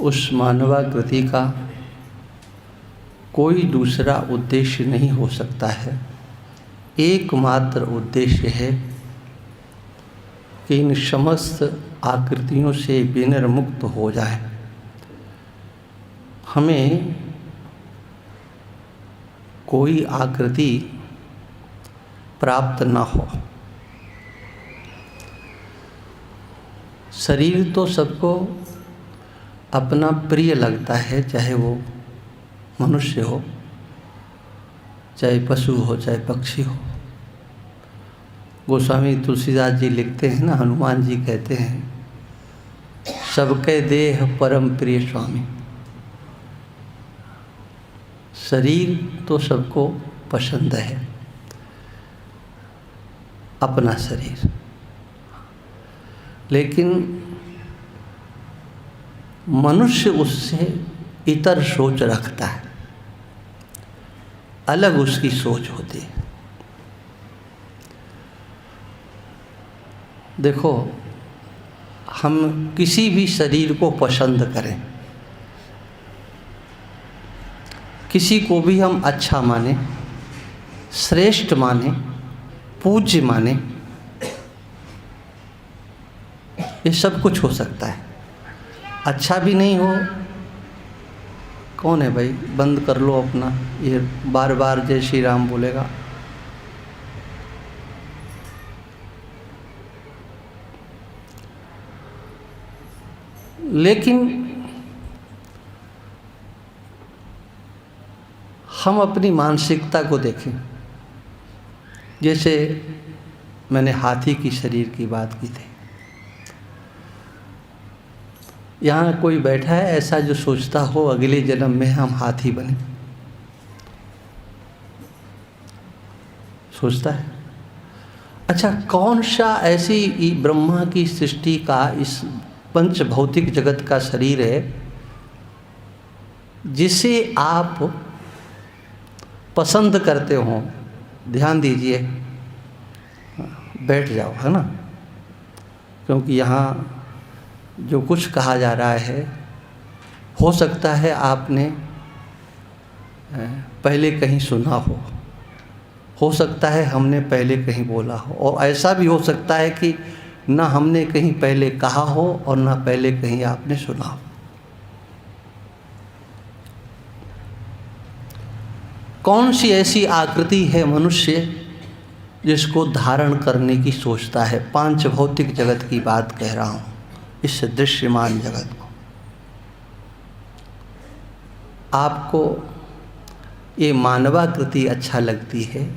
उस मानवाकृति का कोई दूसरा उद्देश्य नहीं हो सकता है। एकमात्र उद्देश्य है कि इन समस्त आकृतियों से विनिर्मुक्त हो जाए। हमें कोई आकृति प्राप्त न हो। शरीर तो सबको अपना प्रिय लगता है, चाहे वो मनुष्य हो, चाहे पशु हो, चाहे पक्षी हो। गोस्वामी तुलसीदास जी लिखते हैं ना, हनुमान जी कहते हैं सबके देह परम प्रिय स्वामी। शरीर तो सबको पसंद है, अपना शरीर, लेकिन मनुष्य उससे इतर सोच रखता है, अलग उसकी सोच होती है। देखो, हम किसी भी शरीर को पसंद करें, किसी को भी हम अच्छा माने, श्रेष्ठ माने, पूज्य माने, ये सब कुछ हो सकता है। अच्छा भी नहीं हो, कौन है भाई, बंद कर लो अपना, ये बार बार जय श्री राम बोलेगा। लेकिन हम अपनी मानसिकता को देखें। जैसे मैंने हाथी की शरीर की बात की थी, यहाँ कोई बैठा है ऐसा जो सोचता हो अगले जन्म में हम हाथी बने? सोचता है? अच्छा, कौन सा ऐसी ब्रह्मा की सृष्टि का, इस पंच भौतिक जगत का शरीर है जिसे आप पसंद करते हो? ध्यान दीजिए, बैठ जाओ, है ना, क्योंकि यहाँ जो कुछ कहा जा रहा है, हो सकता है आपने पहले कहीं सुना हो सकता है हमने पहले कहीं बोला हो, और ऐसा भी हो सकता है कि ना हमने कहीं पहले कहा हो और ना पहले कहीं आपने सुना हो। कौन सी ऐसी आकृति है मनुष्य जिसको धारण करने की सोचता है? पांच भौतिक जगत की बात कह रहा हूँ, इस दृश्यमान जगत को। आपको ये मानवाकृति अच्छा लगती है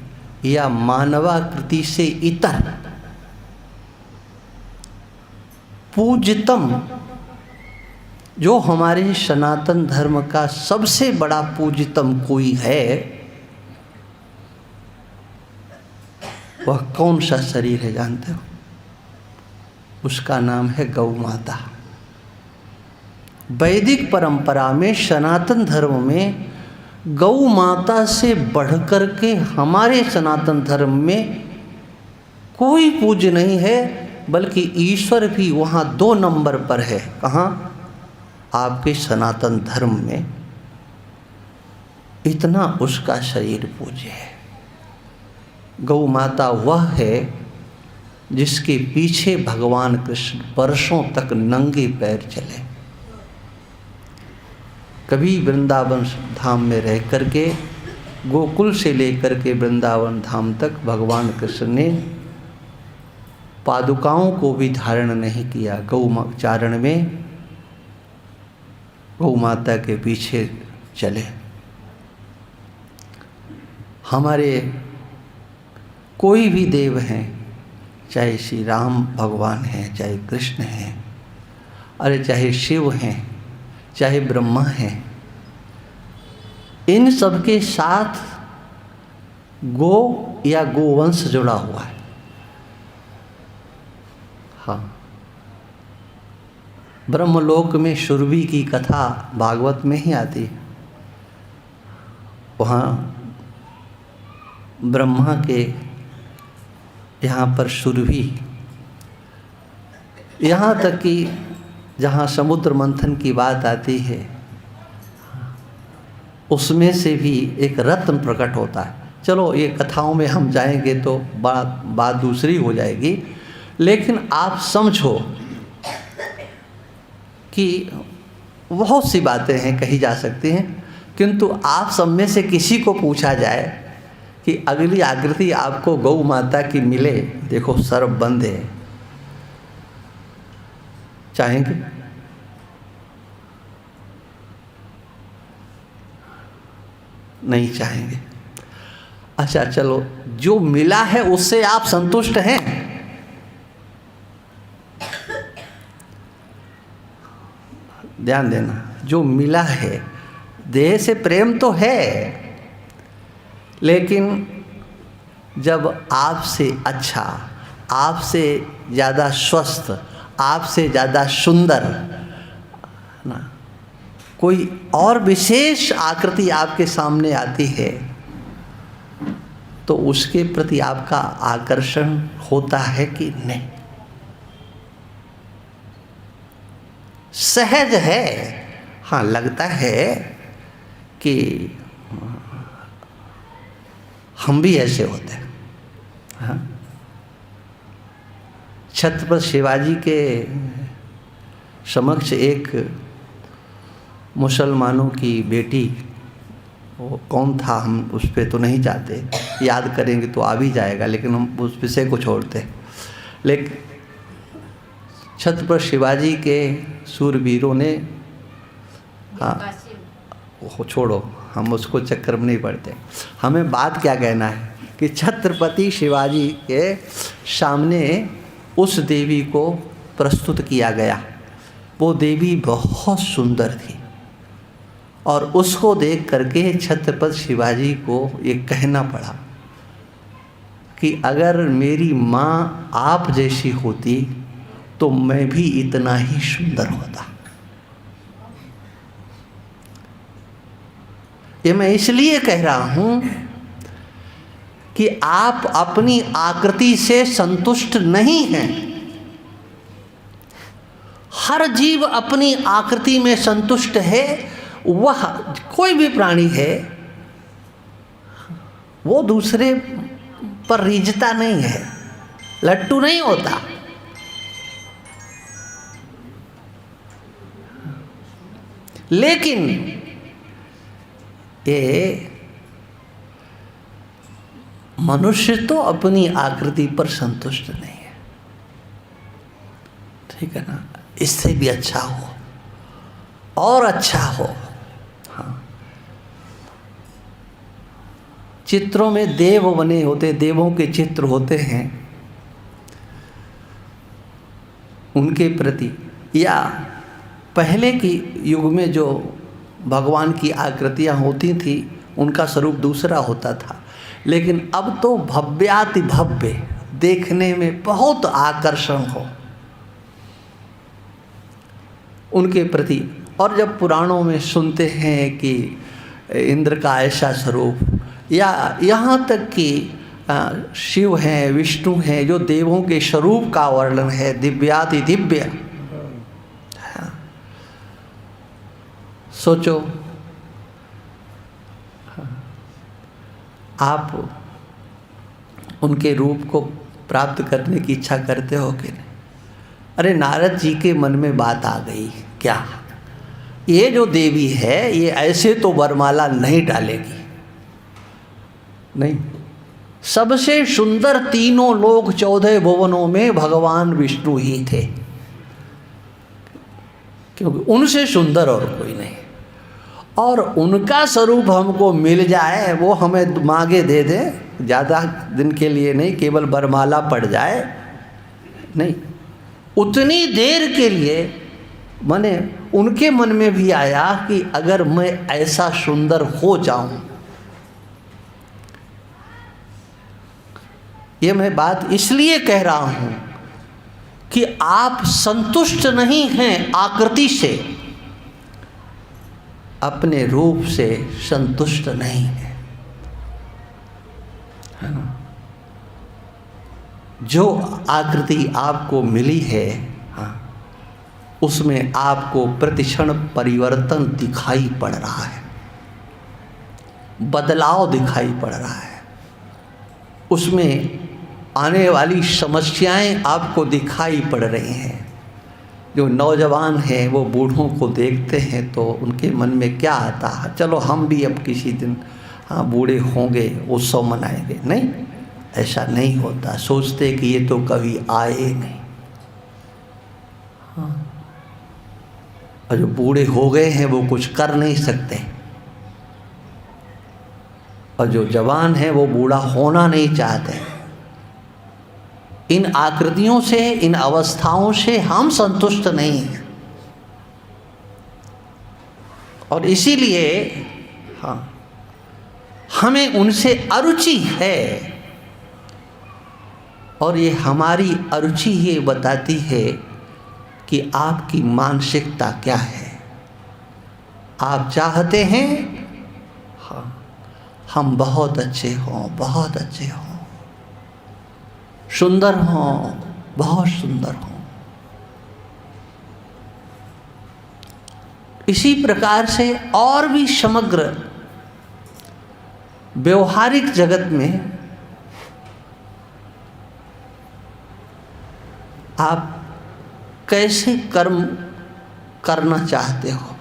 या मानवाकृति से इतर पूज्यतम, जो हमारे सनातन धर्म का सबसे बड़ा पूज्यतम कोई है, वह कौन सा शरीर है जानते हो? उसका नाम है गौ माता। वैदिक परंपरा में, सनातन धर्म में गौ माता से बढ़कर के हमारे सनातन धर्म में कोई पूज्य नहीं है, बल्कि ईश्वर भी वहाँ 2 नंबर पर है। कहाँ? आपके सनातन धर्म में इतना उसका शरीर पूज्य है। गौ माता वह है जिसके पीछे भगवान कृष्ण वर्षों तक नंगे पैर चले। कभी वृंदावन धाम में रह करके, गोकुल से लेकर के वृंदावन धाम तक भगवान कृष्ण ने पादुकाओं को भी धारण नहीं किया। गौ चारण में गौ माता के पीछे चले। हमारे कोई भी देव हैं, चाहे श्री राम भगवान हैं, चाहे कृष्ण हैं, अरे चाहे शिव हैं, चाहे ब्रह्मा हैं, इन सब के साथ गो या गोवंश जुड़ा हुआ है। हाँ, ब्रह्मलोक में सुरभि की कथा भागवत में ही आती है। वहाँ ब्रह्मा के यहाँ पर सुरभि, यहाँ तक कि जहाँ समुद्र मंथन की बात आती है, उसमें से भी एक रत्न प्रकट होता है। चलो ये कथाओं में हम जाएंगे तो बात दूसरी हो जाएगी, लेकिन आप समझो कि बहुत सी बातें हैं कही जा सकती हैं, किंतु आप सब में से किसी को पूछा जाए कि अगली आकृति आपको गौ माता की मिले, देखो सर्व बंद है, चाहेंगे? नहीं चाहेंगे। अच्छा चलो, जो मिला है उससे आप संतुष्ट हैं? ध्यान देना, जो मिला है, देह से प्रेम तो है, लेकिन जब आपसे अच्छा, आपसे ज़्यादा स्वस्थ, आपसे ज़्यादा सुंदर ना कोई और विशेष आकृति आपके सामने आती है, तो उसके प्रति आपका आकर्षण होता है कि नहीं? सहज है, हाँ लगता है कि हम भी ऐसे होते हैं। हाँ, छत्रपति शिवाजी के समक्ष एक मुसलमानों की बेटी, वो कौन था हम उस पर तो नहीं जाते, याद करेंगे तो आ भी जाएगा, लेकिन हम उस विषय को छोड़ते। लेकिन छत्रपति शिवाजी के सूरवीरों ने, हाँ वो छोड़ो, हम उसको चक्कर में नहीं पड़ते। हमें बात क्या कहना है कि छत्रपति शिवाजी के सामने उस देवी को प्रस्तुत किया गया। वो देवी बहुत सुंदर थी और उसको देख करके छत्रपति शिवाजी को ये कहना पड़ा कि अगर मेरी माँ आप जैसी होती तो मैं भी इतना ही सुंदर होता। ये मैं इसलिए कह रहा हूँ कि आप अपनी आकृति से संतुष्ट नहीं हैं। हर जीव अपनी आकृति में संतुष्ट है। वह कोई भी प्राणी है, वो दूसरे पर रीझता नहीं है, लट्टू नहीं होता। लेकिन ये मनुष्य तो अपनी आकृति पर संतुष्ट नहीं है। ठीक है ना? इससे भी अच्छा हो और अच्छा हो। हाँ, चित्रों में देव बने होते, देवों के चित्र होते हैं, उनके प्रति, या पहले की युग में जो भगवान की आकृतियाँ होती थी उनका स्वरूप दूसरा होता था। लेकिन अब तो भव्याति भव्य, देखने में बहुत आकर्षण हो उनके प्रति। और जब पुराणों में सुनते हैं कि इंद्र का ऐसा स्वरूप, या यहाँ तक कि शिव हैं, विष्णु हैं, जो देवों के स्वरूप का वर्णन है, दिव्याति दिव्य। सोचो, आप उनके रूप को प्राप्त करने की इच्छा करते हो कि नहीं? अरे नारद जी के मन में बात आ गई, क्या ये जो देवी है ये ऐसे तो वरमाला नहीं डालेगी। नहीं, सबसे सुंदर तीनों लोग 14 भुवनों में भगवान विष्णु ही थे, क्योंकि उनसे सुंदर और कोई नहीं। और उनका स्वरूप हमको मिल जाए, वो हमें मांगे दे दे, ज़्यादा दिन के लिए नहीं, केवल बरमाला पड़ जाए नहीं, उतनी देर के लिए मैंने उनके मन में भी आया कि अगर मैं ऐसा सुंदर हो जाऊं। ये मैं बात इसलिए कह रहा हूं कि आप संतुष्ट नहीं हैं आकृति से, अपने रूप से संतुष्ट नहीं है, है ना? जो आकृति आपको मिली है, हाँ, उसमें आपको प्रतिक्षण परिवर्तन दिखाई पड़ रहा है, बदलाव दिखाई पड़ रहा है। उसमें आने वाली समस्याएं आपको दिखाई पड़ रही हैं। जो नौजवान हैं वो बूढ़ों को देखते हैं तो उनके मन में क्या आता है, चलो हम भी अब किसी दिन बूढ़े होंगे, उत्सव मनाएंगे। नहीं, ऐसा नहीं होता। सोचते कि ये तो कभी आए नहीं। और जो बूढ़े हो गए हैं वो कुछ कर नहीं सकते, और जो जवान हैं वो बूढ़ा होना नहीं चाहते। इन आकृतियों से, इन अवस्थाओं से हम संतुष्ट नहीं हैं, और इसीलिए हमें उनसे अरुचि है। और ये हमारी अरुचि ये बताती है कि आपकी मानसिकता क्या है। आप चाहते हैं हम बहुत अच्छे हों, बहुत अच्छे हों, सुंदर हों, बहुत सुंदर हों। इसी प्रकार से और भी समग्र व्यवहारिक जगत में आप कैसे कर्म करना चाहते हो,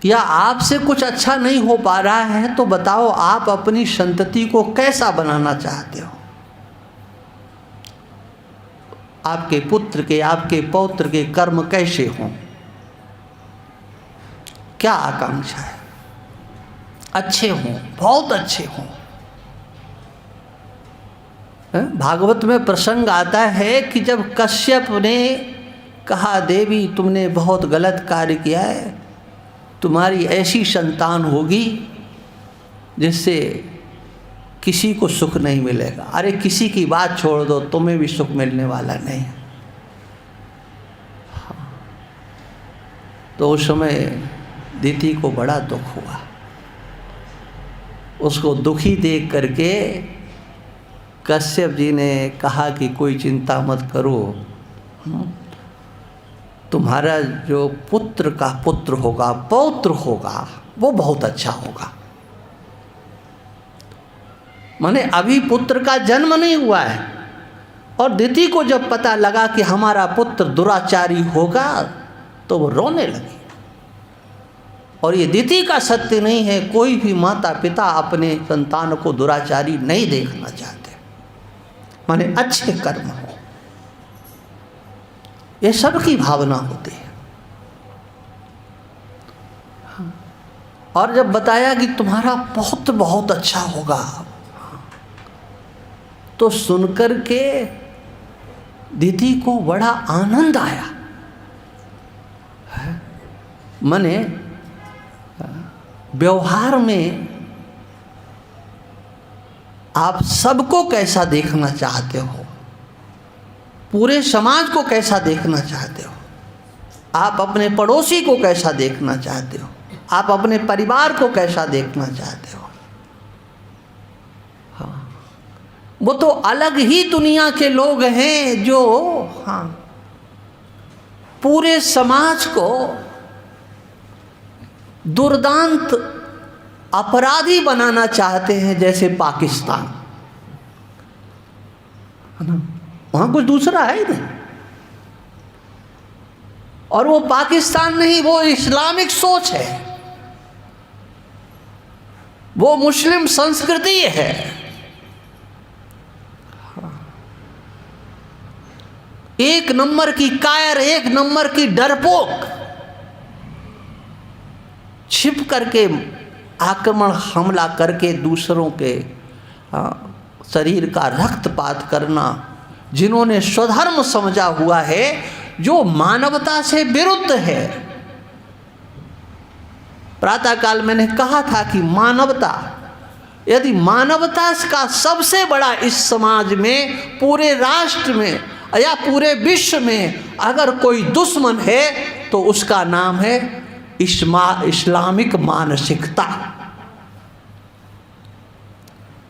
या आपसे कुछ अच्छा नहीं हो पा रहा है तो बताओ आप अपनी संतति को कैसा बनाना चाहते हो। आपके पुत्र के, आपके पौत्र के कर्म कैसे हों, क्या आकांक्षा है। अच्छे हों, बहुत अच्छे हों। भागवत में प्रसंग आता है कि जब कश्यप ने कहा देवी तुमने बहुत गलत कार्य किया है, तुम्हारी ऐसी संतान होगी जिससे किसी को सुख नहीं मिलेगा। अरे किसी की बात छोड़ दो, तुम्हें भी सुख मिलने वाला नहीं। तो उस समय दिति को बड़ा दुख हुआ। उसको दुखी देख करके कश्यप जी ने कहा कि कोई चिंता मत करो, तुम्हारा जो पुत्र का पुत्र होगा, पौत्र होगा, वो बहुत अच्छा होगा। माने अभी पुत्र का जन्म नहीं हुआ है, और दिति को जब पता लगा कि हमारा पुत्र दुराचारी होगा तो वो रोने लगी। और ये दिति का सत्य नहीं है, कोई भी माता पिता अपने संतान को दुराचारी नहीं देखना चाहते। माने अच्छे कर्म हो, ये सबकी भावना होती है। और जब बताया कि तुम्हारा बहुत बहुत अच्छा होगा, तो सुनकर के दिति को बड़ा आनंद आया। माने व्यवहार में आप सबको कैसा देखना चाहते हो, पूरे समाज को कैसा देखना चाहते हो, आप अपने पड़ोसी को कैसा देखना चाहते हो, आप अपने परिवार को कैसा देखना चाहते हो। हाँ, वो तो अलग ही दुनिया के लोग हैं जो पूरे समाज को दुर्दांत अपराधी बनाना चाहते हैं, जैसे पाकिस्तान, है ना। वहाँ कुछ दूसरा है ही नहीं। और वो पाकिस्तान नहीं, वो इस्लामिक सोच है, वो मुस्लिम संस्कृति है। एक नंबर की कायर, एक नंबर की डरपोक, छिप करके आक्रमण हमला करके दूसरों के शरीर का रक्तपात करना, जिन्होंने स्वधर्म समझा हुआ है, जो मानवता से विरुद्ध है। प्रातःकाल मैंने कहा था कि मानवता, यदि मानवता का सबसे बड़ा इस समाज में, पूरे राष्ट्र में या पूरे विश्व में अगर कोई दुश्मन है तो उसका नाम है इस्लामिक मानसिकता।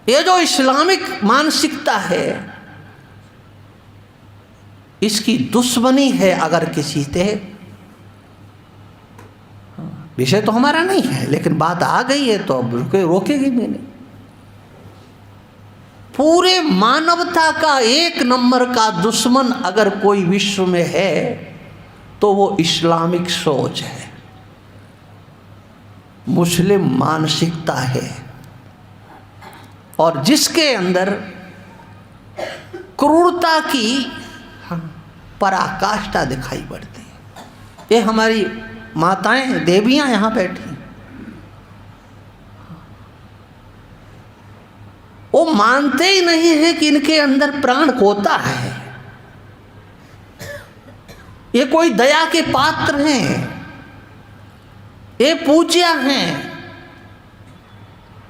ये जो इस्लामिक मानसिकता है, इसकी दुश्मनी है अगर किसी से, विषय तो हमारा नहीं है लेकिन बात आ गई है तो अब रोकेगी भी नहीं। पूरे मानवता का एक नंबर का दुश्मन अगर कोई विश्व में है तो वो इस्लामिक सोच है, मुस्लिम मानसिकता है, और जिसके अंदर क्रूरता की पराकाष्ठा दिखाई पड़ती है। ये हमारी माताएं देवियां यहाँ बैठी, वो मानते ही नहीं है कि इनके अंदर प्राण होता है। ये कोई दया के पात्र हैं, ये पूज्य हैं,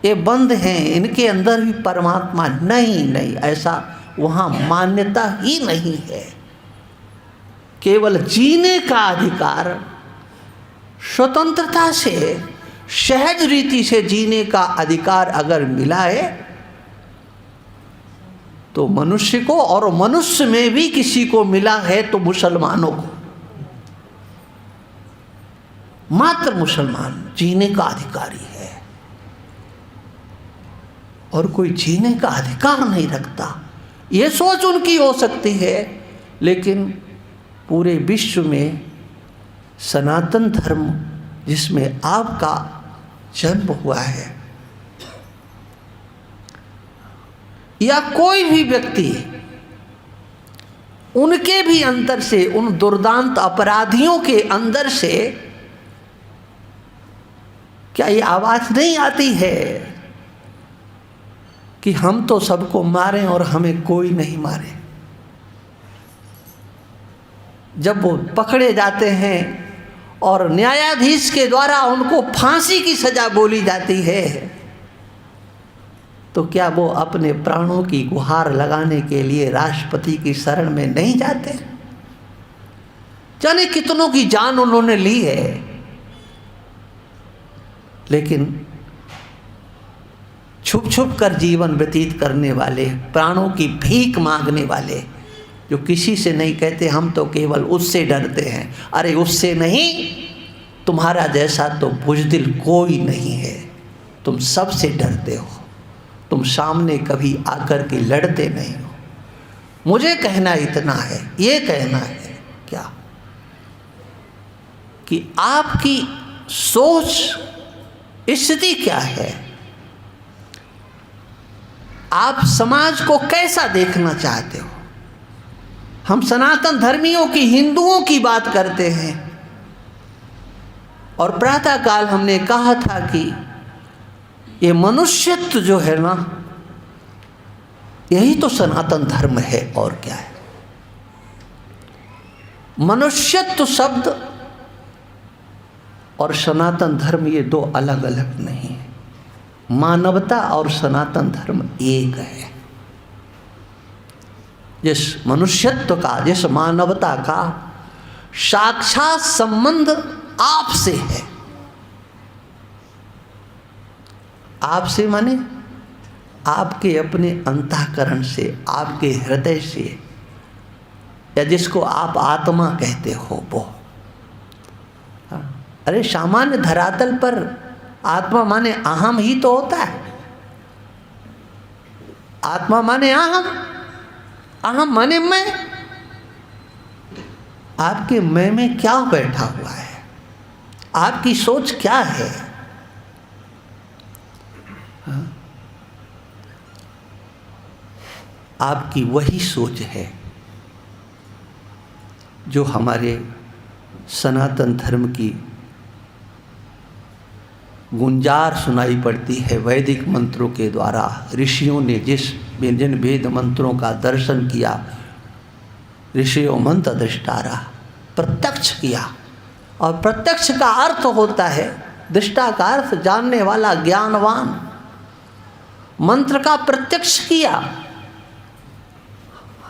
ये बंद हैं, इनके अंदर भी परमात्मा नहीं, ऐसा वहाँ मान्यता ही नहीं है। केवल जीने का अधिकार, स्वतंत्रता से, सहज रीति से जीने का अधिकार अगर मिला है तो मनुष्य को, और मनुष्य में भी किसी को मिला है तो मुसलमानों को, मात्र मुसलमान जीने का अधिकारी है, और कोई जीने का अधिकार नहीं रखता। ये सोच उनकी हो सकती है, लेकिन पूरे विश्व में सनातन धर्म जिसमें आपका जन्म हुआ है, या कोई भी व्यक्ति, उनके भी अंदर से, उन दुर्दांत अपराधियों के अंदर से क्या ये आवाज नहीं आती है कि हम तो सबको मारें और हमें कोई नहीं मारे? जब वो पकड़े जाते हैं और न्यायाधीश के द्वारा उनको फांसी की सजा बोली जाती है, तो क्या वो अपने प्राणों की गुहार लगाने के लिए राष्ट्रपति की शरण में नहीं जाते? जाने कितनों की जान उन्होंने ली है, लेकिन छुप छुप कर जीवन व्यतीत करने वाले, प्राणों की भीख मांगने वाले, जो किसी से नहीं कहते हम तो केवल उससे डरते हैं। अरे उससे नहीं, तुम्हारा जैसा तो बुज़दिल कोई नहीं है, तुम सबसे डरते हो, तुम सामने कभी आकर के लड़ते नहीं हो। मुझे कहना इतना है, ये कहना है क्या कि आपकी सोच, स्थिति क्या है, आप समाज को कैसा देखना चाहते हो? हम सनातन धर्मियों की, हिंदुओं की बात करते हैं, और प्रातःकाल हमने कहा था कि ये मनुष्यत्व जो है ना, यही तो सनातन धर्म है, और क्या है। मनुष्यत्व शब्द और सनातन धर्म ये दो अलग अलग नहीं है। मानवता और सनातन धर्म एक है। जिस मनुष्यत्व का, जिस मानवता का साक्षात संबंध आपसे है, आपसे माने आपके अपने अंतःकरण से, आपके हृदय से, या जिसको आप आत्मा कहते हो वो। अरे सामान्य धरातल पर आत्मा माने अहम ही तो होता है। आत्मा माने अहम, अहम माने मैं। आपके मैं में क्या बैठा हुआ है, आपकी सोच क्या है? आपकी वही सोच है जो हमारे सनातन धर्म की गुंजार सुनाई पड़ती है वैदिक मंत्रों के द्वारा। ऋषियों ने जिन वेद मंत्रों का दर्शन किया, ऋषियों मंत्र दृष्टारा, प्रत्यक्ष किया। और प्रत्यक्ष का अर्थ होता है, दृष्टा का अर्थ जानने वाला, ज्ञानवान। मंत्र का प्रत्यक्ष किया।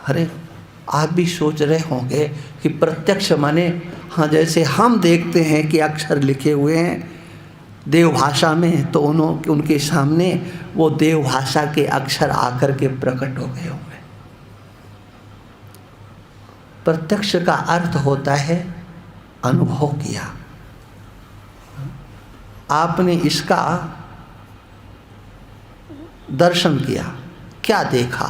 अरे आप भी सोच रहे होंगे कि प्रत्यक्ष माने, हाँ जैसे हम देखते हैं कि अक्षर लिखे हुए हैं देव भाषा में, तो उनके सामने वो देव भाषा के अक्षर आकर के प्रकट हो गए होंगे। प्रत्यक्ष का अर्थ होता है अनुभव किया। आपने इसका दर्शन किया, क्या देखा?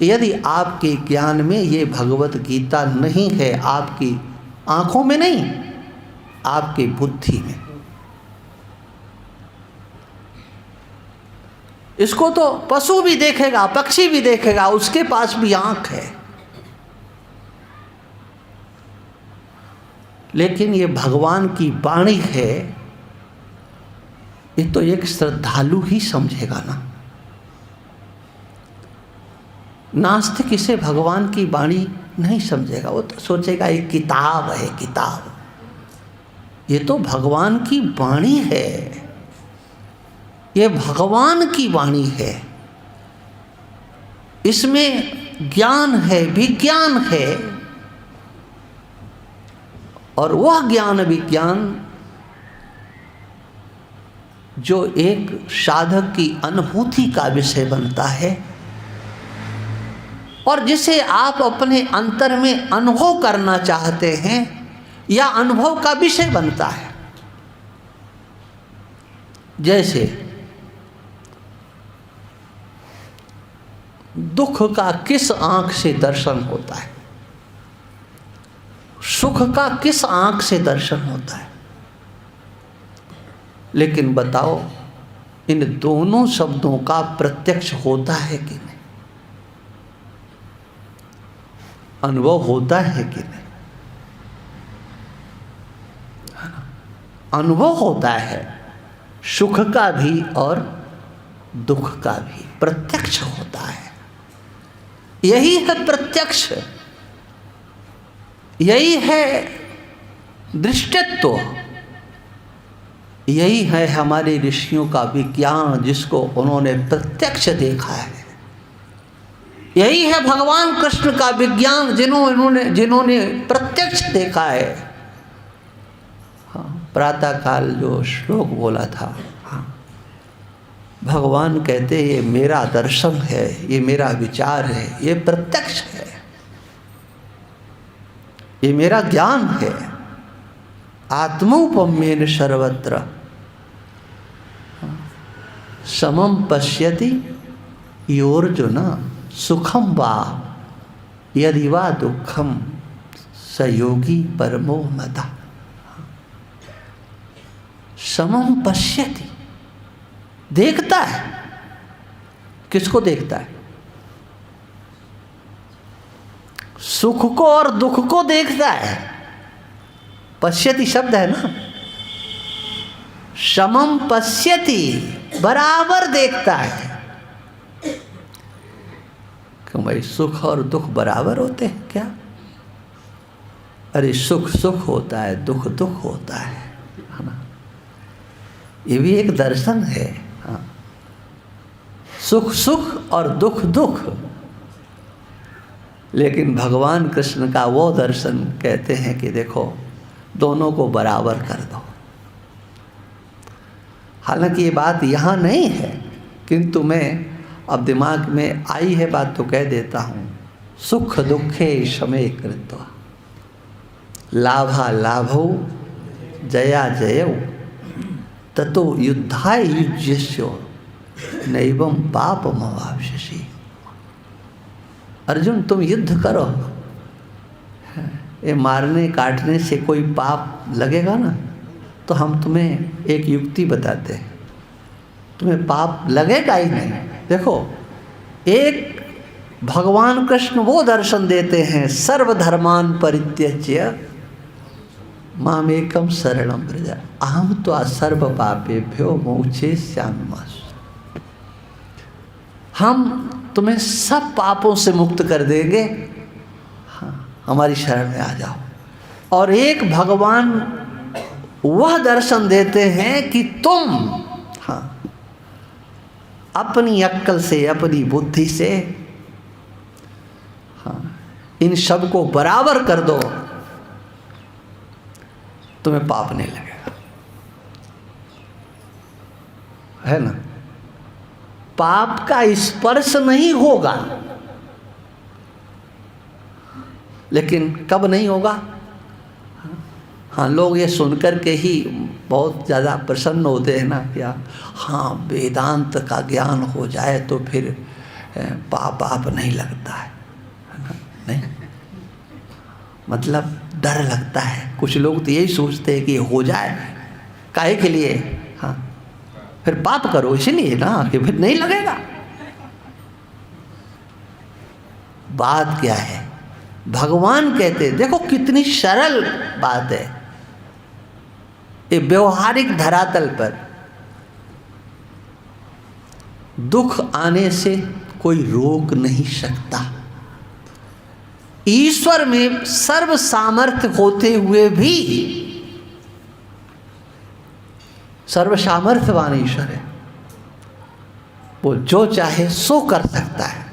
यदि आपके ज्ञान में ये भगवत गीता नहीं है, आपकी आंखों में नहीं, आपकी बुद्धि में, इसको तो पशु भी देखेगा, पक्षी भी देखेगा, उसके पास भी आंख है। लेकिन ये भगवान की वाणी है, ये तो एक श्रद्धालु ही समझेगा ना। नास्तिक इसे भगवान की वाणी नहीं समझेगा, वो तो सोचेगा ये किताब है, किताब। ये तो भगवान की वाणी है, ये भगवान की वाणी है। इसमें ज्ञान है, विज्ञान है, और वह ज्ञान विज्ञान जो एक साधक की अनुभूति का विषय बनता है और जिसे आप अपने अंतर में अनुभव करना चाहते हैं या अनुभव का विषय बनता है। जैसे दुख का किस आंख से दर्शन होता है, सुख का किस आंख से दर्शन होता है। लेकिन बताओ, इन दोनों शब्दों का प्रत्यक्ष होता है कि नहीं? अनुभव होता है कि नहीं? अनुभव होता है, सुख का भी और दुख का भी प्रत्यक्ष होता है। यही है प्रत्यक्ष, यही है दृष्टित्व, यही है हमारे ऋषियों का विज्ञान जिसको उन्होंने प्रत्यक्ष देखा है। यही है भगवान कृष्ण का विज्ञान जिन्होंने प्रत्यक्ष देखा है। हाँ, प्रातः काल जो श्लोक बोला था, हाँ, भगवान कहते ये मेरा दर्शन है, ये मेरा विचार है, ये प्रत्यक्ष है, ये मेरा ज्ञान है। आत्मौपम्येन सर्वत्र समम पश्यति योर्जुन सुखम वा यदि वा दुखम स योगी परमो मता। समम पश्यति, देखता है। किसको देखता है? सुख को और दुख को देखता है। पश्यति शब्द है ना, समम पश्यति, बराबर देखता है। क्यों भाई, सुख और दुख बराबर होते हैं क्या? अरे सुख सुख होता है, दुख दुख होता है ना। ये भी एक दर्शन है। हाँ, सुख सुख और दुख दुख। लेकिन भगवान कृष्ण का वो दर्शन कहते हैं कि देखो, दोनों को बराबर कर दो। हालांकि ये बात यहाँ नहीं है, किंतु मैं अब दिमाग में आई है बात तो कह देता हूँ। सुख दुखे शमे कृत्वा लाभा लाभौ जया जयौ ततो युद्धाय युज्यस्यो नैवं पापमवाप्स्यसि। अर्जुन, तुम युद्ध करो, ये मारने काटने से कोई पाप लगेगा ना? तो हम तुम्हें एक युक्ति बताते हैं, तुम्हें पाप लगेगा ही नहीं। देखो, एक भगवान कृष्ण वो दर्शन देते हैं, सर्वधर्मान परित्यज्य मामेकम शरणं व्रज अहम त्वा सर्व पापेभ्यो मोक्षयिष्यामि। हम तुम्हें सब पापों से मुक्त कर देंगे, हाँ, हमारी शरण में आ जाओ। और एक भगवान वह दर्शन देते हैं कि तुम, हाँ, अपनी अक्ल से, अपनी बुद्धि से, हाँ, इन सब को बराबर कर दो, तुम्हें पाप नहीं लगेगा, है ना। पाप का स्पर्श नहीं होगा। लेकिन कब नहीं होगा। हाँ, लोग ये सुनकर के ही बहुत ज़्यादा प्रसन्न होते हैं ना, क्या हाँ वेदांत का ज्ञान हो जाए तो फिर पाप नहीं लगता है ना? नहीं, मतलब डर लगता है। कुछ लोग तो यही सोचते हैं कि हो जाए, काहे के लिए, हाँ फिर पाप करो इसलिए ना कि फिर नहीं लगेगा। बात क्या है, भगवान कहते हैं, देखो कितनी सरल बात है, ये व्यवहारिक धरातल पर दुख आने से कोई रोक नहीं सकता। ईश्वर में सर्व सामर्थ्य होते हुए भी, सर्व सामर्थ्यवान ईश्वर है, वो जो चाहे सो कर सकता है।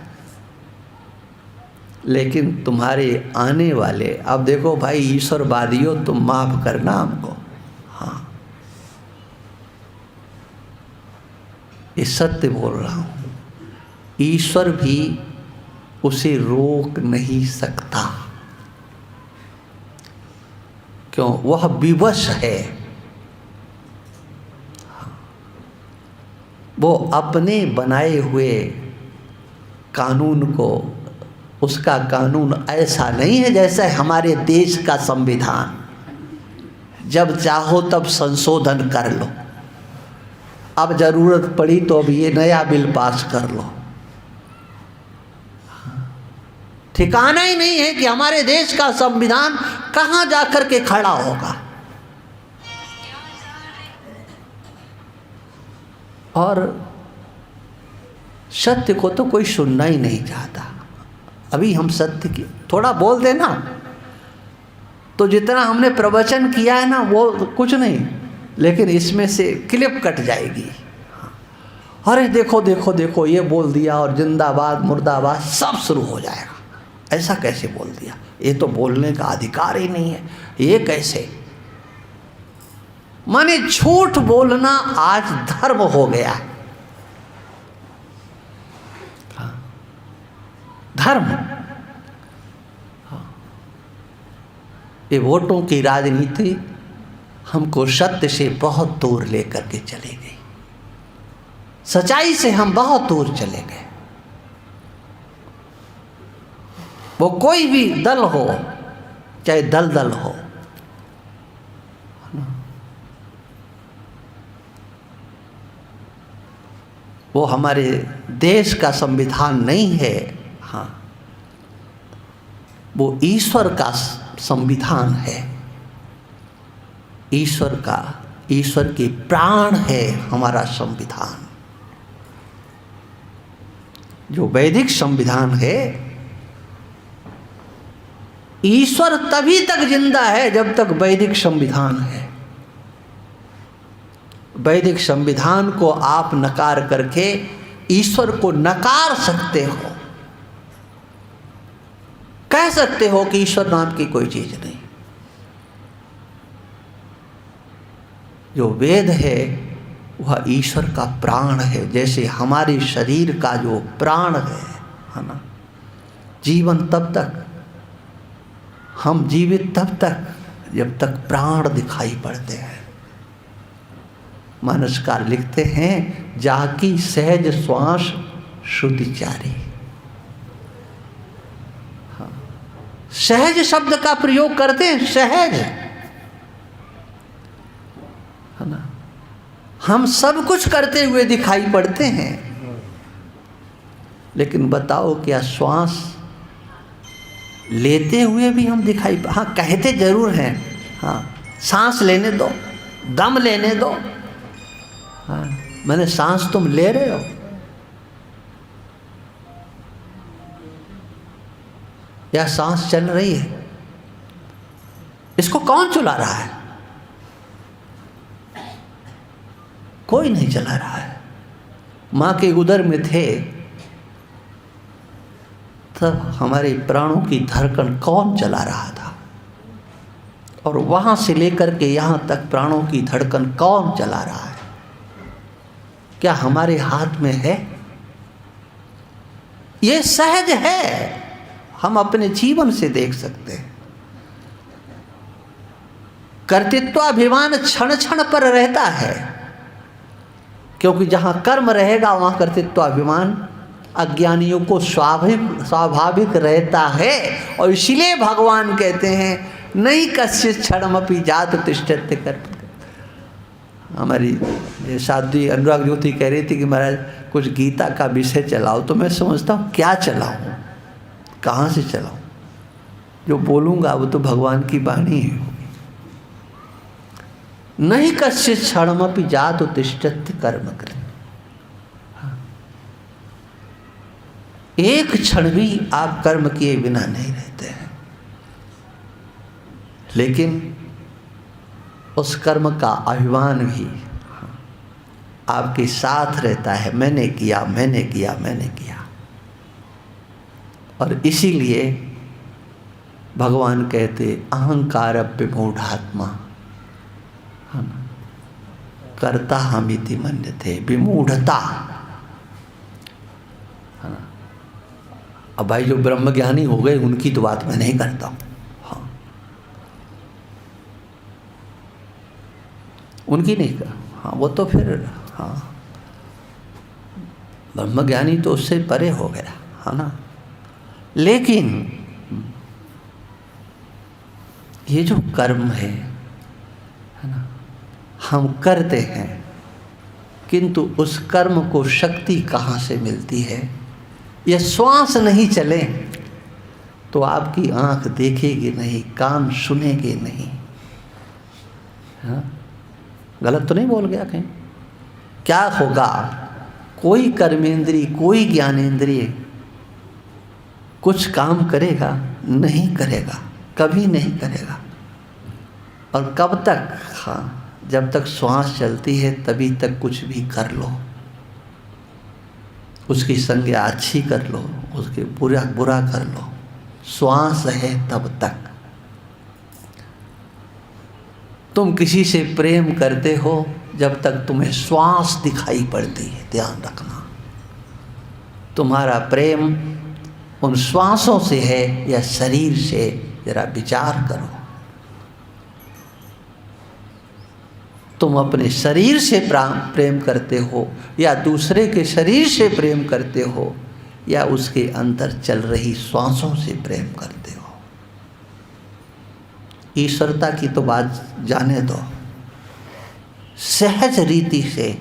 लेकिन तुम्हारे आने वाले, अब देखो भाई ईश्वरवादियों, तुम माफ करना हमको, हाँ ये सत्य बोल रहा हूं, ईश्वर भी उसे रोक नहीं सकता। क्यों? वह विवश है, वो अपने बनाए हुए कानून को, उसका कानून ऐसा नहीं है जैसे हमारे देश का संविधान, जब चाहो तब संशोधन कर लो, अब जरूरत पड़ी तो अब ये नया बिल पास कर लो। ठिकाना ही नहीं है कि हमारे देश का संविधान कहाँ जाकर के खड़ा होगा। और सत्य को तो कोई सुनना ही नहीं चाहता। अभी हम सत्य की थोड़ा बोल देना तो जितना हमने प्रवचन किया है ना वो कुछ नहीं, लेकिन इसमें से क्लिप कट जाएगी। अरे देखो देखो देखो ये बोल दिया और जिंदाबाद मुर्दाबाद सब शुरू हो जाएगा। ऐसा कैसे बोल दिया, ये तो बोलने का अधिकार ही नहीं है, ये कैसे। माने झूठ बोलना आज धर्म हो गया है, धर्म। ये वोटों की राजनीति हमको सत्य से बहुत दूर लेकर के चली गई, सच्चाई से हम बहुत दूर चले गए। वो कोई भी दल हो, चाहे दल हो, वो हमारे देश का संविधान नहीं है, हाँ वो ईश्वर का संविधान है। ईश्वर के प्राण है हमारा संविधान। जो वैदिक संविधान है, ईश्वर तभी तक जिंदा है जब तक वैदिक संविधान है। वैदिक संविधान को आप नकार करके ईश्वर को नकार सकते हो, कह सकते हो कि ईश्वर नाम की कोई चीज नहीं। जो वेद है वह ईश्वर का प्राण है, जैसे हमारे शरीर का जो प्राण है ना, जीवन तब तक, हम जीवित तब तक जब तक प्राण दिखाई पड़ते हैं। मानसकार लिखते हैं, जाकी सहज श्वास शुद्धिचारी। हाँ, सहज शब्द का प्रयोग करते हैं, सहज, है ना। हम सब कुछ करते हुए दिखाई पड़ते हैं, लेकिन बताओ क्या श्वास लेते हुए भी हम दिखाई, हाँ कहते जरूर हैं, हाँ सांस लेने दो, दम लेने दो, हाँ मैंने सांस तुम ले रहे हो, या सांस चल रही है, इसको कौन चला रहा है? कोई नहीं चला रहा है। माँ के उदर में थे तब हमारे प्राणों की धड़कन कौन चला रहा था, और वहां से लेकर के यहां तक प्राणों की धड़कन कौन चला रहा है? क्या हमारे हाथ में है? ये सहज है, हम अपने जीवन से देख सकते हैं। कर्तृत्वाभिमान क्षण क्षण पर रहता है, क्योंकि जहाँ कर्म रहेगा वहाँ कर्तृत्वाभिमान अज्ञानियों को स्वाभाविक रहता है। और इसलिए भगवान कहते हैं नहीं कश्चित् क्षणमपि जातु तिष्ठत्य कर्म। हमारी साध्वी अनुराग ज्योति कह रही थी कि महाराज कुछ गीता का विषय चलाओ, तो मैं समझता हूँ क्या चलाऊँ, कहाँ से चलाऊँ। जो बोलूँगा वो तो भगवान की वाणी है। नहीं कश्चित् क्षणमपि जातु तिष्ठत्य कर्म कृत्। एक क्षण भी आप कर्म किए बिना नहीं रहते हैं, लेकिन उस कर्म का अभिमान भी आपके साथ रहता है। मैंने किया, मैंने किया, मैंने किया। और इसीलिए भगवान कहते अहंकार विमूढ़ात्मा कर्ता हमिति मन्यते। विमूढ़ता, है ना। अब भाई जो ब्रह्मज्ञानी हो गए उनकी तो बात मैं नहीं करता हूँ, हाँ, उनकी नहीं कर, हाँ वो तो फिर हाँ ब्रह्मज्ञानी तो उससे परे हो गया, है ना। लेकिन ये जो कर्म है ना, हम करते हैं, किंतु उस कर्म को शक्ति कहाँ से मिलती है। यह श्वास नहीं चले तो आपकी आंख देखेगी नहीं, कान सुनेगी नहीं। हाँ, गलत तो नहीं बोल गया कहीं। क्या होगा, कोई कर्मेंद्रिय, कोई ज्ञानेंद्रिय कुछ काम करेगा? नहीं करेगा, कभी नहीं करेगा। और कब तक? हाँ, जब तक श्वास चलती है तभी तक कुछ भी कर लो, उसकी संज्ञा अच्छी कर लो, उसके बुरा कर लो। श्वास है तब तक। तुम किसी से प्रेम करते हो जब तक तुम्हें श्वास दिखाई पड़ती है। ध्यान रखना, तुम्हारा प्रेम उन श्वासों से है या शरीर से, जरा विचार करो। तुम अपने शरीर से प्रेम करते हो या दूसरे के शरीर से प्रेम करते हो या उसके अंदर चल रही श्वासों से प्रेम करते हो। ईश्वरता की तो बात जाने दो। सहज रीति से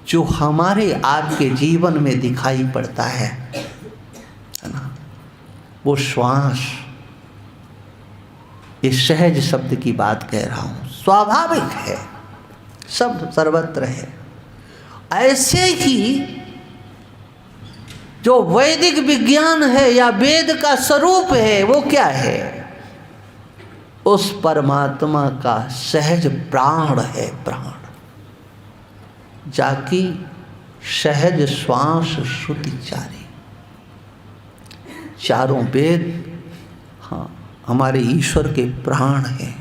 जो हमारे आपके जीवन में दिखाई पड़ता है ना, वो श्वास, इस सहज शब्द की बात कह रहा हूँ, स्वाभाविक है, सब सर्वत्र है। ऐसे ही जो वैदिक विज्ञान है या वेद का स्वरूप है, वो क्या है? उस परमात्मा का सहज प्राण है। प्राण जाकी सहज श्वास श्रुति चारी। चारों वेद हाँ हमारे ईश्वर के प्राण हैं,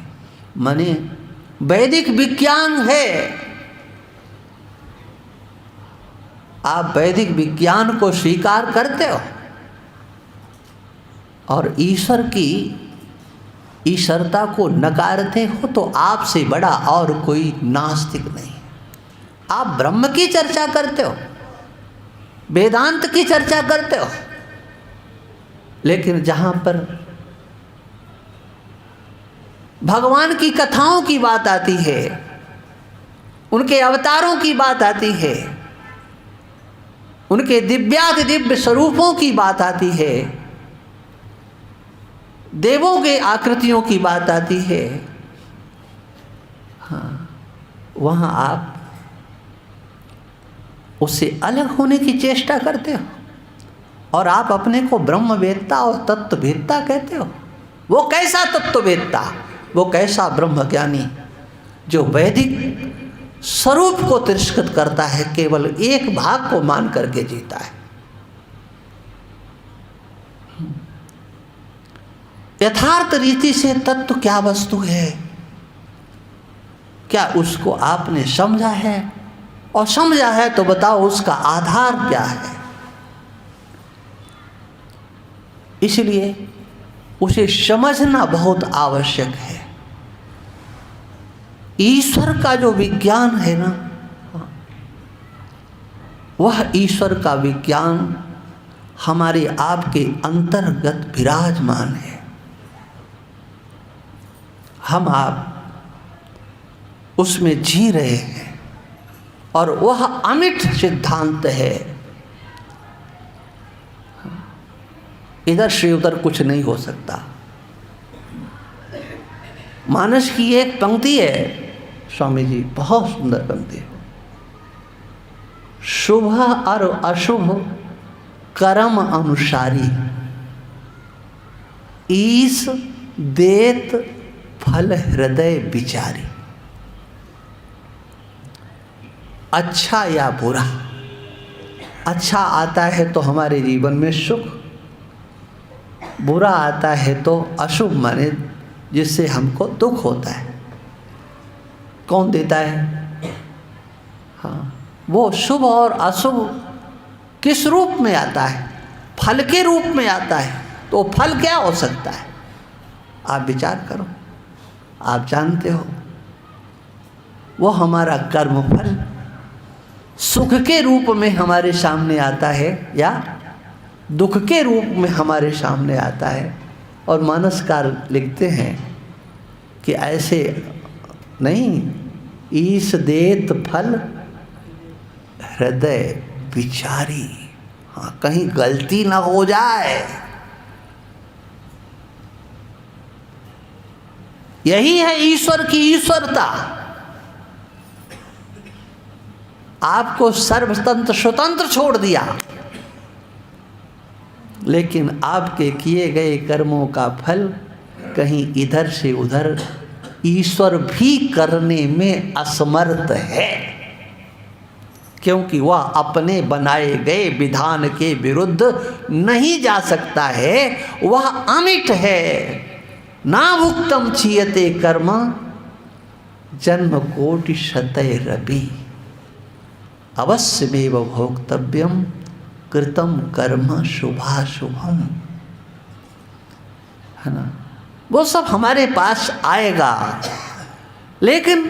माने वैदिक विज्ञान है। आप वैदिक विज्ञान को स्वीकार करते हो और ईश्वर की ईश्वरता को नकारते हो, तो आपसे बड़ा और कोई नास्तिक नहीं। आप ब्रह्म की चर्चा करते हो, वेदांत की चर्चा करते हो, लेकिन जहां पर भगवान की कथाओं की बात आती है, उनके अवतारों की बात आती है, उनके दिव्याति दिव्य स्वरूपों की बात आती है, देवों के आकृतियों की बात आती है, हाँ, वहाँ आप उससे अलग होने की चेष्टा करते हो और आप अपने को ब्रह्मवेत्ता और तत्ववेत्ता कहते हो। वो कैसा तत्ववेत्ता, वो कैसा ब्रह्मज्ञानी जो वैदिक स्वरूप को तिरस्कृत करता है, केवल एक भाग को मान करके जीता है। यथार्थ रीति से तत्व क्या वस्तु है, क्या उसको आपने समझा है? और समझा है तो बताओ उसका आधार क्या है। इसलिए उसे समझना बहुत आवश्यक है। ईश्वर का जो विज्ञान है ना, वह ईश्वर का विज्ञान हमारे आपके अंतर्गत विराजमान है। हम आप उसमें जी रहे हैं और वह अमिट सिद्धांत है। इधर से उधर कुछ नहीं हो सकता। मानस की एक पंक्ति है स्वामी जी, बहुत सुंदर पंक्ति है। शुभ और अशुभ कर्म अनुसारी, ईश देत फल हृदय विचारी। अच्छा या बुरा, अच्छा आता है तो हमारे जीवन में सुख, बुरा आता है तो अशुभ, माने जिससे हमको दुख होता है। कौन देता है? हाँ, वो शुभ और अशुभ किस रूप में आता है? फल के रूप में आता है। तो फल क्या हो सकता है? आप विचार करो, आप जानते हो। वो हमारा कर्म फल सुख के रूप में हमारे सामने आता है या दुख के रूप में हमारे सामने आता है। और मानसकार लिखते हैं कि ऐसे नहीं, ईश देत फल हृदय विचारी। हाँ, कहीं गलती ना हो जाए। यही है ईश्वर की ईश्वरता। आपको सर्वतंत्र स्वतंत्र छोड़ दिया, लेकिन आपके किए गए कर्मों का फल कहीं इधर से उधर ईश्वर भी करने में असमर्थ है, क्योंकि वह अपने बनाए गए विधान के विरुद्ध नहीं जा सकता है। वह अमिट है। ना भुक्तम चीयते कर्म जन्म कोटि शतय रवि, अवश्यमेव भोक्तव्यम कृतम कर्म शुभाशुभम। है ना? वो सब हमारे पास आएगा, लेकिन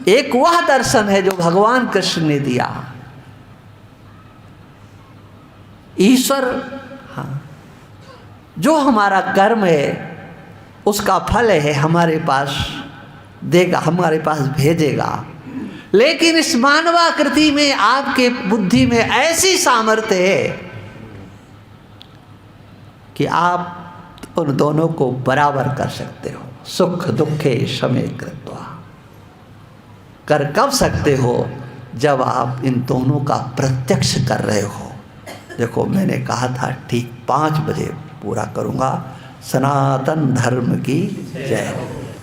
एक वह दर्शन है जो भगवान कृष्ण ने दिया। ईश्वर, हाँ, जो हमारा कर्म है उसका फल है हमारे पास देगा, हमारे पास भेजेगा। लेकिन इस मानवाकृति में आपके बुद्धि में ऐसी सामर्थ्य है कि आप उन दोनों को बराबर कर सकते हो। सुख दुखे समे कृत्वा। कर कब सकते हो? जब आप इन दोनों का प्रत्यक्ष कर रहे हो। देखो, मैंने कहा था ठीक 5 बजे पूरा करूँगा। सनातन धर्म की जय।